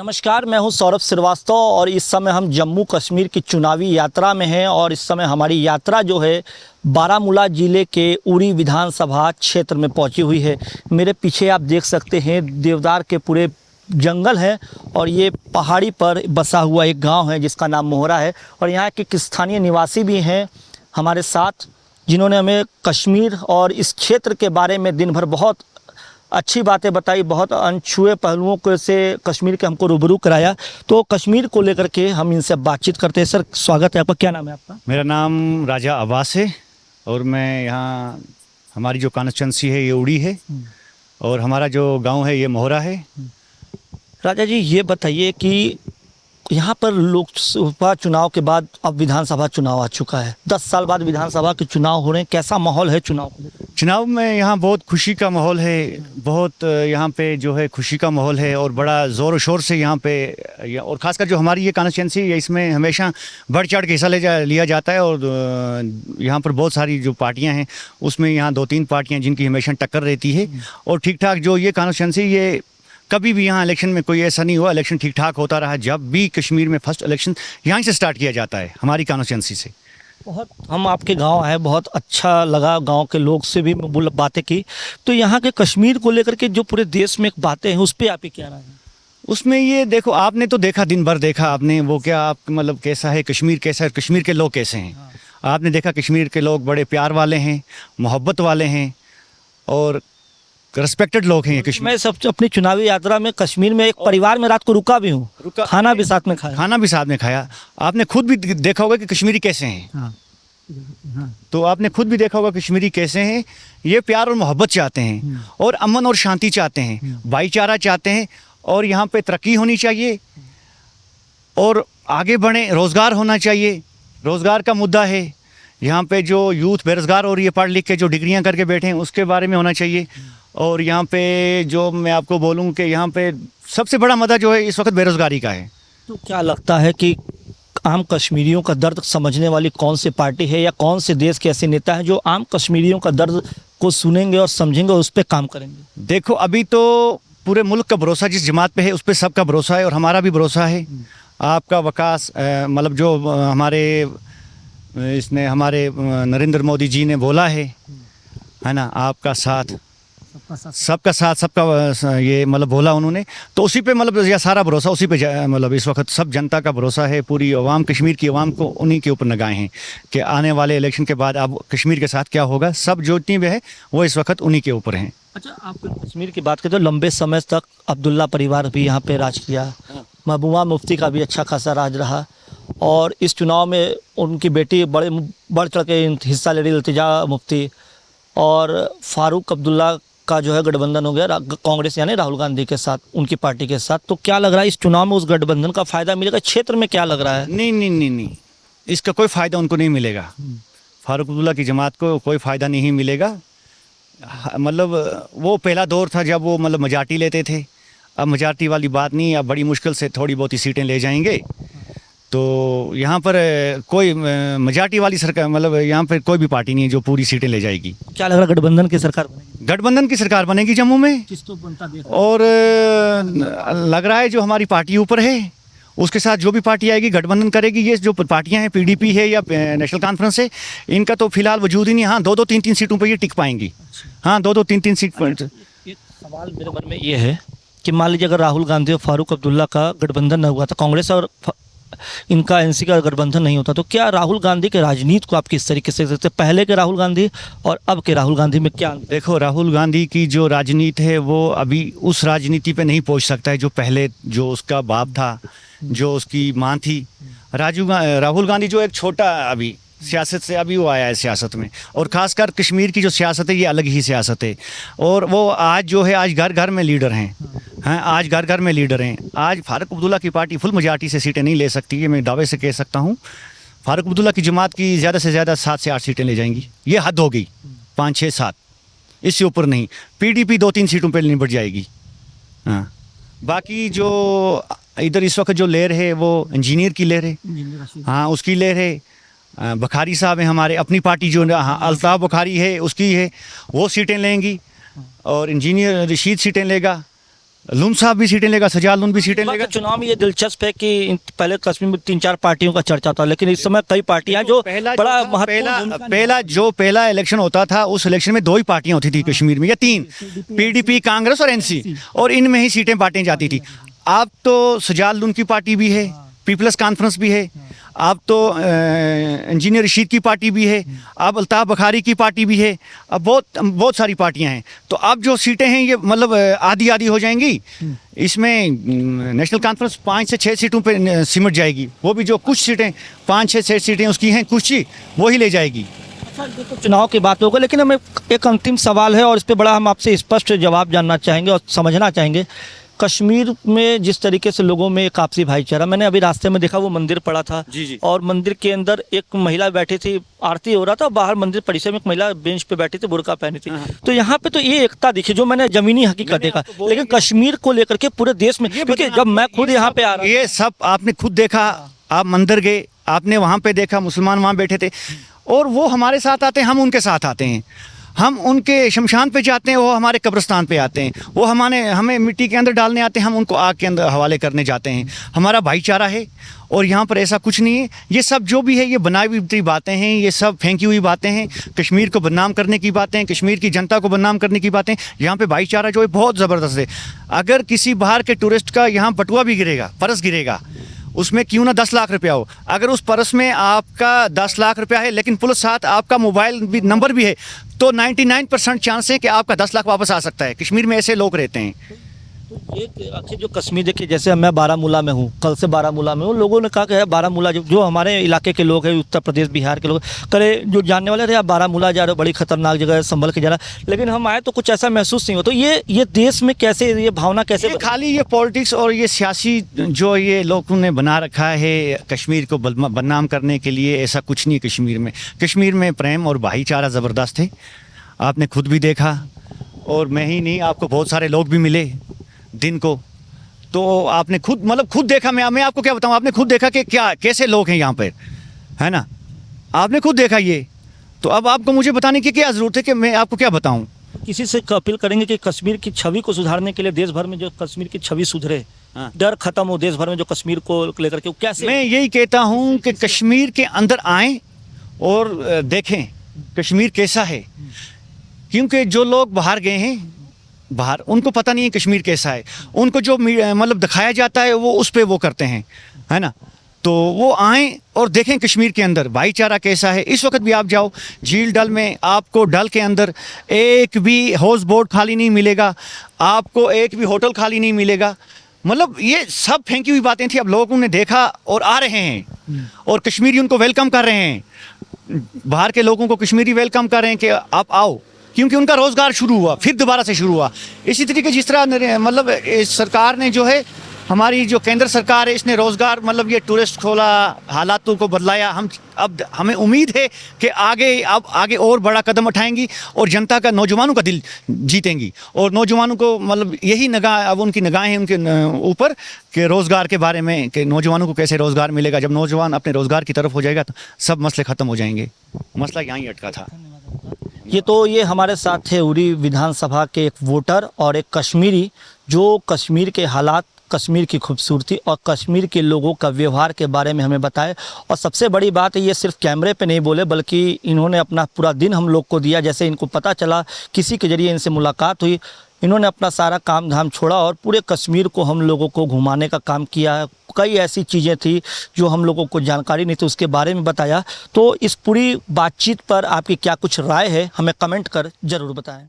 नमस्कार, मैं हूं सौरभ श्रीवास्तव और इस समय हम जम्मू कश्मीर की चुनावी यात्रा में हैं और इस समय हमारी यात्रा जो है बारामूला ज़िले के उरी विधानसभा क्षेत्र में पहुंची हुई है। मेरे पीछे आप देख सकते हैं देवदार के पूरे जंगल हैं और ये पहाड़ी पर बसा हुआ एक गांव है जिसका नाम मोहरा है और यहाँ के स्थानीय निवासी भी हैं हमारे साथ, जिन्होंने हमें कश्मीर और इस क्षेत्र के बारे में दिन भर बहुत अच्छी बातें बताई, बहुत अनछुए पहलुओं को से कश्मीर के हमको रूबरू कराया। तो कश्मीर को लेकर के हम इनसे बातचीत करते हैं। सर, स्वागत है आपका। क्या नाम है आपका? मेरा नाम राजा अब्बास है और मैं यहाँ, हमारी जो कॉन्स्टिट्यूंसी है ये उड़ी है और हमारा जो गांव है ये मोहरा है। राजा जी, ये बताइए कि यहाँ पर लोकसभा चुनाव के बाद अब विधानसभा चुनाव आ चुका है। 10 साल बाद विधानसभा के चुनाव हो रहे हैं। कैसा माहौल है चुनाव को? चुनाव में यहाँ बहुत खुशी का माहौल है, बहुत यहाँ पे जो है खुशी का माहौल है और बड़ा ज़ोर शोर से यहाँ पे और ख़ासकर जो हमारी ये कॉन्स्टिट्यूंसी है इसमें हमेशा बढ़ चढ़ के हिस्सा लिया जाता है और यहाँ पर बहुत सारी जो पार्टियाँ हैं उसमें यहाँ 2-3 पार्टियाँ जिनकी हमेशा टक्कर रहती है और ठीक ठाक जो ये कॉन्स्टिट्यूंसी ये कभी भी यहाँ इलेक्शन में कोई ऐसा नहीं हुआ, इलेक्शन ठीक ठाक होता रहा। जब भी कश्मीर में फर्स्ट इलेक्शन यहाँ से स्टार्ट किया जाता है हमारी कॉन्स्टिट्यूंसी से। बहुत हम आपके गांव आए, बहुत अच्छा लगा, गांव के लोग से भी बातें की। तो यहाँ के कश्मीर को लेकर के जो पूरे देश में एक बातें हैं उस पर आप क्या राय है? उसमें ये देखो, आपने तो देखा, दिन भर देखा आपने, वो क्या आप मतलब कैसा है कश्मीर, कैसा है कश्मीर के लोग कैसे हैं। आपने देखा कश्मीर के लोग बड़े प्यार वाले हैं, मोहब्बत वाले हैं और रिस्पेक्टेड लोग हैं ये कश्मीर। मैं सब अपनी चुनावी यात्रा में कश्मीर में एक परिवार में रात को रुका भी हूँ, खाना भी साथ में खाया। खाना भी साथ में खाया। आपने खुद भी देखा होगा कि कश्मीरी कैसे हैं। हाँ। तो आपने खुद भी देखा होगा कश्मीरी कैसे हैं। ये प्यार और मोहब्बत चाहते हैं और अमन और शांति चाहते हैं, भाईचारा चाहते हैं और यहाँ पे तरक्की होनी चाहिए और आगे बढ़े, रोज़गार होना चाहिए। रोज़गार का मुद्दा है यहाँ पे, जो यूथ बेरोज़गार और ये पढ़ लिख के जो डिग्रियाँ करके बैठे हैं उसके बारे में होना चाहिए। और यहाँ पे जो मैं आपको बोलूँ कि यहाँ पे सबसे बड़ा मुद्दा जो है इस वक्त बेरोज़गारी का है। तो क्या लगता है कि आम कश्मीरियों का दर्द समझने वाली कौन सी पार्टी है या कौन से देश के ऐसे नेता हैं जो आम कश्मीरियों का दर्द को सुनेंगे और समझेंगे और उस पर काम करेंगे? देखो, अभी तो पूरे मुल्क का भरोसा जिस जमात पे है उस पर सबका भरोसा है और हमारा भी भरोसा है। आपका विकास मतलब जो हमारे नरेंद्र मोदी जी ने बोला है ना, आपका साथ सबका साथ सबका ये मतलब बोला उन्होंने, तो उसी पे मतलब यह सारा भरोसा उसी पे मतलब इस वक्त सब जनता का भरोसा है। पूरी अवाम, कश्मीर की अवाम को उन्हीं के ऊपर लगाए हैं कि आने वाले इलेक्शन के बाद अब कश्मीर के साथ क्या होगा, सब जो इतनी भी है वो इस वक्त उन्हीं के ऊपर हैं। अच्छा, आप कश्मीर की बात करें तो लंबे समय तक अब्दुल्ला परिवार भी यहाँ पे राज किया, महबूबा मुफ्ती का भी अच्छा खासा राज रहा और इस चुनाव में उनकी बेटी बढ़ चढ़ के हिस्सा ले रही, इल्तिजा मुफ्ती, और फारूक अब्दुल्ला का जो है गठबंधन हो गया कांग्रेस यानी राहुल गांधी के साथ, उनकी पार्टी के साथ। तो क्या लग रहा है इस चुनाव में उस गठबंधन का फायदा मिलेगा? क्षेत्र में क्या लग रहा है? नहीं, इसका कोई फ़ायदा उनको नहीं मिलेगा। फारूक अब्दुल्ला की जमात को कोई फ़ायदा नहीं मिलेगा। मतलब वो पहला दौर था जब वो मतलब मेजॉरिटी लेते थे, अब मेजॉरिटी वाली बात नहीं, अब बड़ी मुश्किल से थोड़ी बहुत ही सीटें ले जाएंगे। तो यहाँ पर कोई मेजॉरिटी वाली सरकार, मतलब यहाँ पर कोई भी पार्टी नहीं है जो पूरी सीटें ले जाएगी। क्या लग रहा है गठबंधन की सरकार बनेगी? गठबंधन की सरकार बनेगी जम्मू में और लग रहा है जो हमारी पार्टी ऊपर है उसके साथ जो भी पार्टी आएगी गठबंधन करेगी। ये जो पार्टियां हैं, पीडीपी है या नेशनल कॉन्फ्रेंस है, इनका तो फिलहाल वजूद ही नहीं। हाँ, 2-2, 3-3 सीटों पर ये टिक पाएंगी। हाँ, 2-2, 3-3 सीट पर। एक सवाल मेरे मन में ये है कि मान लीजिए अगर राहुल गांधी और फारूक अब्दुल्ला का गठबंधन न हुआ था, कांग्रेस और इनका एनसी का गठबंधन नहीं होता, तो क्या राहुल गांधी के राजनीति को आप किस तरीके से देखते हैं? पहले के राहुल गांधी और अब के राहुल गांधी में क्या? देखो, राहुल गांधी की जो राजनीति है वो अभी उस राजनीति पे नहीं पहुंच सकता है जो पहले, जो उसका बाप था, जो उसकी माँ थी। राहुल गांधी जो एक छोटा अभी सियासत से अभी वो आया है सियासत में, और ख़ासकर कश्मीर की जो सियासत है ये अलग ही सियासत है। और वो आज जो है आज घर घर में लीडर हैं। हाँ, आज घर घर में लीडर हैं। आज फारूक अब्दुल्ला की पार्टी फुल मेजॉरिटी से सीटें नहीं ले सकती है, मैं दावे से कह सकता हूँ। फारूक अब्दुल्ला की जमात की ज़्यादा से ज़्यादा 7 से 8 सीटें ले जाएंगी, ये हद हो गई। 5, 6, 7, इससे ऊपर नहीं। पीडीपी 2-3 सीटों पर निपट जाएगी। हाँ, बाकी जो इधर इस वक्त जो लहर है वो इंजीनियर की लहर है। हाँ, उसकी लहर है। बुखारी साहब हैं हमारे, अपनी पार्टी जो अल्ताफ़ बुखारी है उसकी है, वो सीटें लेंगी और इंजीनियर रशीद सीटें लेगा लुन साहब भी सीटें लेगा, सजाद लुन भी सीटें लेगा। चुनाव में ये दिलचस्प है कि पहले कश्मीर में 3-4 पार्टियों का चर्चा था, लेकिन इस समय कई पार्टियां जो बड़ा पहला इलेक्शन होता था, उस इलेक्शन में 2 ही पार्टियां होती थी कश्मीर में, या 3, पीडीपी, कांग्रेस और एनसी, और इनमें ही सीटें बांटी जाती थी। अब तो सजाद लुन की पार्टी भी है, पीपल्स कॉन्फ्रेंस भी है, अब तो इंजीनियर रशीद की पार्टी भी है, अब अल्ताफ बखारी की पार्टी भी है, अब बहुत सारी पार्टियां हैं। तो अब जो सीटें हैं ये मतलब आधी आधी हो जाएंगी। इसमें नेशनल कॉन्फ्रेंस 5 से 6 सीटों पे सिमट जाएगी, वो भी जो कुछ सीटें 5-6 सीटें उसकी हैं कुछ ही, वो ही ले जाएगी। तो चुनाव की बात होगा, लेकिन हमें एक अंतिम सवाल है और इस पे बड़ा हम आपसे स्पष्ट जवाब जानना चाहेंगे और समझना चाहेंगे। कश्मीर में जिस तरीके से लोगों में एक आपसी भाईचारा, मैंने अभी रास्ते में देखा, वो मंदिर पड़ा था जी। और मंदिर के अंदर एक महिला बैठी थी, आरती हो रहा था, बाहर मंदिर परिसर में एक महिला बेंच पे बैठी थी, बुर्का पहनी थी। तो यहाँ पे तो ये एकता दिखी जो मैंने जमीनी हकीकत देखा, लेकिन कश्मीर को लेकर के पूरे देश में, क्योंकि जब मैं खुद यहाँ पे आ रहा, ये सब आपने खुद देखा, आप मंदिर गए, आपने वहाँ पे देखा मुसलमान वहाँ बैठे थे, और वो हमारे साथ आते हैं, हम उनके साथ आते हैं, हम उनके शमशान पे जाते हैं, वो हमारे कब्रिस्तान पे आते हैं, वो हमें मिट्टी के अंदर डालने आते हैं, हम उनको आग के अंदर हवाले करने जाते हैं। हमारा भाईचारा है और यहाँ पर ऐसा कुछ नहीं है। ये सब जो भी है ये बनाई हुई बातें हैं, ये सब फेंकी हुई बातें हैं, कश्मीर को बदनाम करने की बातें हैं, कश्मीर की जनता को बदनाम करने की बातें। यहाँ पे भाईचारा जो है बहुत ज़बरदस्त है। अगर किसी बाहर के टूरिस्ट का यहाँ बटुआ भी गिरेगा, परस गिरेगा, उसमें क्यों ना 10 लाख रुपया हो, अगर उस पर्स में आपका 10 लाख रुपया है लेकिन पुलिस साथ आपका मोबाइल भी नंबर भी है, तो 99% चांस है कि आपका 10 लाख वापस आ सकता है। कश्मीर में ऐसे लोग रहते हैं। ये आखिर जो कश्मीर, देखिए जैसे मैं बारामूला में हूँ, कल से बारामूला में हूँ, लोगों ने कहा कि बारामूला जो हमारे इलाके के लोग हैं, उत्तर प्रदेश बिहार के लोग, करे जो जानने वाले थे, आप बारामूला जा रहे हो, बड़ी खतरनाक जगह है, संभल के जा रहा, लेकिन हम आए तो कुछ ऐसा महसूस नहीं हो। तो ये देश में कैसे ये भावना कैसे खाली ये पॉलिटिक्स और ये सियासी जो ये लोगों ने बना रखा है कश्मीर को बदनाम करने के लिए, ऐसा कुछ नहीं है कश्मीर में। कश्मीर में प्रेम और भाईचारा ज़बरदस्त है, आपने खुद भी देखा, और मैं ही नहीं, आपको बहुत सारे लोग भी मिले दिन को, तो आपने खुद देखा। मैं आपको क्या बताऊं, आपने खुद देखा कि क्या कैसे लोग हैं यहाँ पर, है ना, आपने खुद देखा ये। तो अब आपको मुझे बताने की क्या ज़रूरत है कि मैं आपको क्या बताऊं। किसी से अपील करेंगे कि कश्मीर की छवि को सुधारने के लिए देश भर में जो कश्मीर की छवि सुधरे, डर खत्म हो देश भर में जो कश्मीर को लेकर के, कैसे? मैं यही कहता हूँ कि कश्मीर के अंदर आएँ और देखें कश्मीर कैसा है, क्योंकि जो लोग बाहर गए हैं, बाहर उनको पता नहीं है कश्मीर कैसा है। उनको जो मतलब दिखाया जाता है वो उस पे वो करते हैं, है ना। तो वो आएँ और देखें कश्मीर के अंदर भाईचारा कैसा है। इस वक्त भी आप जाओ झील डल में, आपको डल के अंदर एक भी हाउस बोट खाली नहीं मिलेगा, आपको एक भी होटल खाली नहीं मिलेगा। मतलब ये सब फेंकी हुई बातें थी, अब लोगों ने देखा और आ रहे हैं, और कश्मीरी उनको वेलकम कर रहे हैं। बाहर के लोगों को कश्मीरी वेलकम कर रहे हैं कि आप आओ, क्योंकि उनका रोज़गार शुरू हुआ, फिर दोबारा से शुरू हुआ। इसी तरीके जिस तरह मतलब इस सरकार ने जो है, हमारी जो केंद्र सरकार है, इसने रोज़गार मतलब ये टूरिस्ट खोला, हालातों को बदलाया। अब हमें उम्मीद है कि आगे और बड़ा कदम उठाएंगी और जनता का, नौजवानों का दिल जीतेंगी, और नौजवानों को मतलब यही अब उनकी निगाहें उनके ऊपर कि रोज़गार के बारे में, कि नौजवानों को कैसे रोज़गार मिलेगा। जब नौजवान अपने रोज़गार की तरफ हो जाएगा तो सब मसले ख़त्म हो जाएंगे। मसला यहाँ ही अटका था। ये हमारे साथ है उरी विधानसभा के एक वोटर और एक कश्मीरी, जो कश्मीर के हालात, कश्मीर की खूबसूरती और कश्मीर के लोगों का व्यवहार के बारे में हमें बताए। और सबसे बड़ी बात है, ये सिर्फ कैमरे पे नहीं बोले, बल्कि इन्होंने अपना पूरा दिन हम लोग को दिया। जैसे इनको पता चला, किसी के जरिए इनसे मुलाकात हुई, इन्होंने अपना सारा काम धाम छोड़ा और पूरे कश्मीर को हम लोगों को घुमाने का काम किया। कई ऐसी चीज़ें थी जो हम लोगों को जानकारी नहीं थी, उसके बारे में बताया। तो इस पूरी बातचीत पर आपकी क्या कुछ राय है, हमें कमेंट कर ज़रूर बताएं।